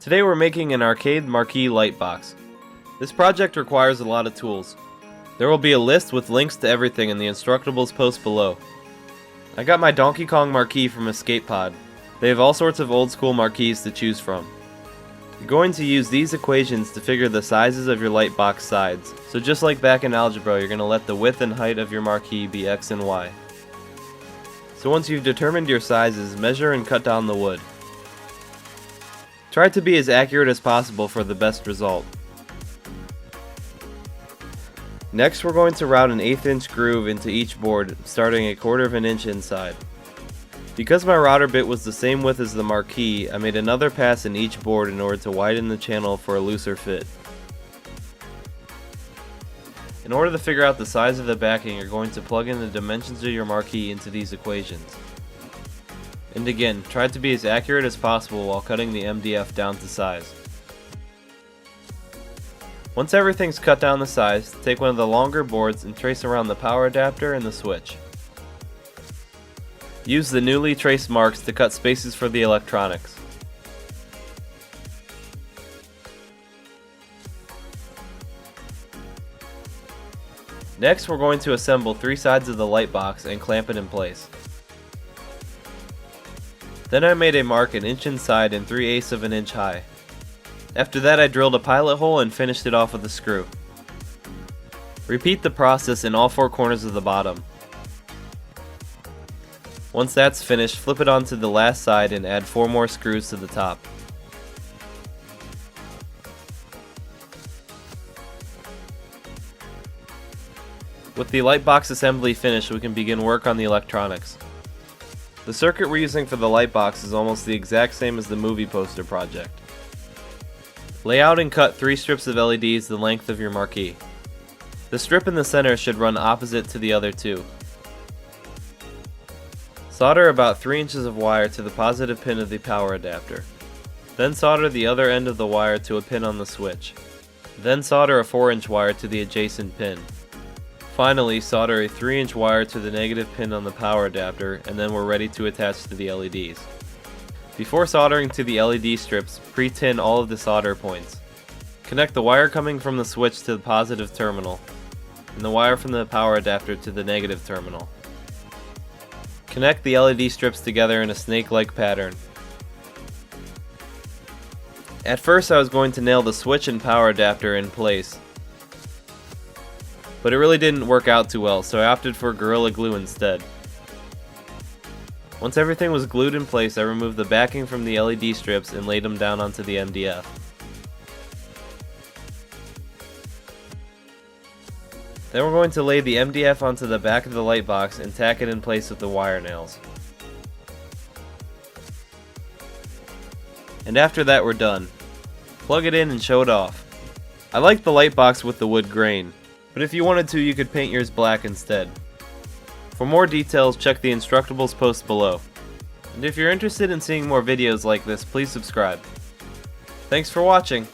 Today we're making an arcade Marquee Lightbox. This project requires a lot of tools. There will be a list with links to everything in the Instructables post below. I got my Donkey Kong Marquee from Escape Pod. They have all sorts of old school marquees to choose from. You're going to use these equations to figure the sizes of your lightbox sides. So just like back in algebra, you're going to let the width and height of your marquee be x and y. So once you've determined your sizes, measure and cut down the wood. Try to be as accurate as possible for the best result. Next, we're going to route an 1/8 inch groove into each board, starting 1/4 inch inside. Because my router bit was the same width as the marquee, I made another pass in each board in order to widen the channel for a looser fit. In order to figure out the size of the backing, you're going to plug in the dimensions of your marquee into these equations. And again, try to be as accurate as possible while cutting the MDF down to size. Once everything's cut down to size, take one of the longer boards and trace around the power adapter and the switch. Use the newly traced marks to cut spaces for the electronics. Next, we're going to assemble 3 sides of the lightbox and clamp it in place. Then I made a mark 1 inch inside and 3/8 of an inch high. After that, I drilled a pilot hole and finished it off with a screw. Repeat the process in all 4 corners of the bottom. Once that's finished, flip it onto the last side and add 4 more screws to the top. With the lightbox assembly finished, we can begin work on the electronics. The circuit we're using for the lightbox is almost the exact same as the movie poster project. Lay out and cut 3 strips of LEDs the length of your marquee. The strip in the center should run opposite to the other 2. Solder about 3 inches of wire to the positive pin of the power adapter. Then solder the other end of the wire to a pin on the switch. Then solder a 4-inch wire to the adjacent pin. Finally, solder a 3-inch wire to the negative pin on the power adapter, and then we're ready to attach to the LEDs. Before soldering to the LED strips, pre-tin all of the solder points. Connect the wire coming from the switch to the positive terminal, and the wire from the power adapter to the negative terminal. Connect the LED strips together in a snake-like pattern. At first I was going to nail the switch and power adapter in place, but it really didn't work out too well, so I opted for Gorilla Glue instead. Once everything was glued in place, I removed the backing from the LED strips and laid them down onto the MDF. Then we're going to lay the MDF onto the back of the lightbox and tack it in place with the wire nails. And after that, we're done. Plug it in and show it off. I like the lightbox with the wood grain, but if you wanted to, you could paint yours black instead. For more details, check the Instructables post below. And if you're interested in seeing more videos like this, please subscribe. Thanks for watching!